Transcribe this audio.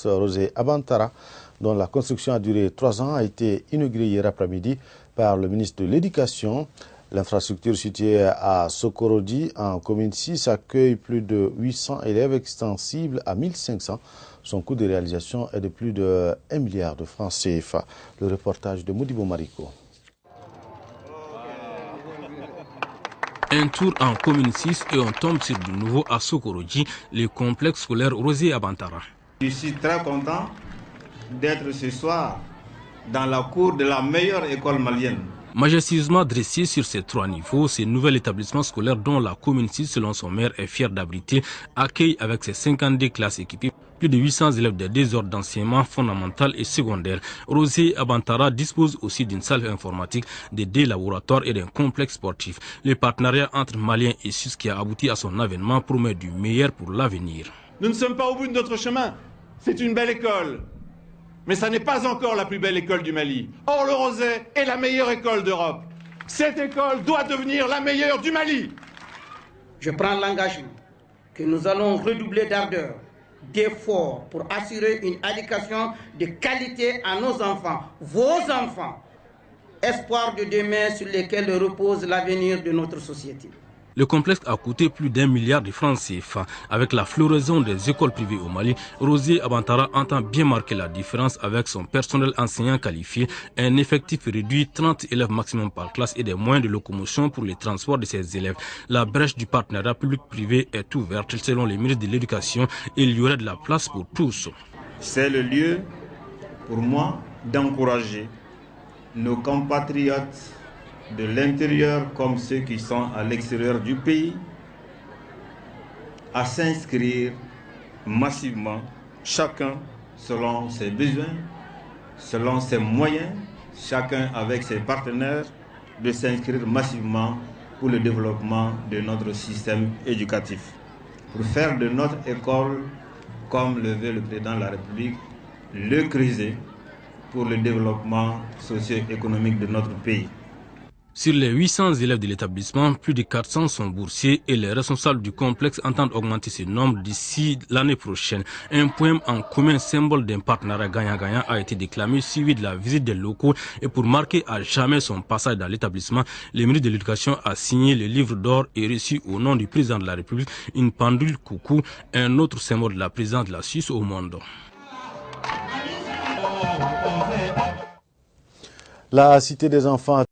Rosé Abantara, dont la construction a duré 3 ans, a été inauguré hier après-midi par le ministre de l'Éducation. L'infrastructure située à Sokorodi, en commune 6, accueille plus de 800 élèves extensibles à 1500. Son coût de réalisation est de plus de 1 milliard de francs CFA. Le reportage de Modibo Mariko. Un tour en commune 6 et on tombe sur de nouveau à Sokorodi, le complexe scolaire Rosé Abantara. Je suis très content d'être ce soir dans la cour de la meilleure école malienne. Majestueusement dressé sur ces 3 niveaux, ce nouvel établissement scolaire dont la commune 6, selon son maire, est fière d'abriter, accueille avec ses 52 classes équipées plus de 800 élèves des 2 ordres d'enseignement fondamental et secondaire. Rosé Abantara dispose aussi d'une salle informatique, de 2 laboratoires et d'un complexe sportif. Le partenariat entre Maliens et Suisses qui a abouti à son avènement promet du meilleur pour l'avenir. Nous ne sommes pas au bout de notre chemin. C'est une belle école. Mais ça n'est pas encore la plus belle école du Mali. Or, le Rosé est la meilleure école d'Europe. Cette école doit devenir la meilleure du Mali. Je prends l'engagement que nous allons redoubler d'ardeur, d'efforts pour assurer une éducation de qualité à nos enfants, vos enfants, espoir de demain sur lesquels repose l'avenir de notre société. Le complexe a coûté plus d'1 milliard de francs CFA. Avec la floraison des écoles privées au Mali, Rosé Abantara entend bien marquer la différence avec son personnel enseignant qualifié, un effectif réduit, 30 élèves maximum par classe et des moyens de locomotion pour le transport de ses élèves. La brèche du partenariat public-privé est ouverte. Selon les ministres de l'Éducation, il y aurait de la place pour tous. C'est le lieu pour moi d'encourager nos compatriotes de l'intérieur comme ceux qui sont à l'extérieur du pays à s'inscrire massivement, chacun selon ses besoins, selon ses moyens, chacun avec ses partenaires, de s'inscrire massivement pour le développement de notre système éducatif, pour faire de notre école, comme le veut le président de la République, le creuset pour le développement socio-économique de notre pays. Sur les 800 élèves de l'établissement, plus de 400 sont boursiers et les responsables du complexe entendent augmenter ce nombre d'ici l'année prochaine. Un poème en commun, symbole d'un partenariat gagnant-gagnant, a été déclamé, suivi de la visite des locaux. Et pour marquer à jamais son passage dans l'établissement, le ministre de l'Éducation a signé le livre d'or et reçu au nom du président de la République une pendule coucou, un autre symbole de la présidence de la Suisse au monde. La Cité des enfants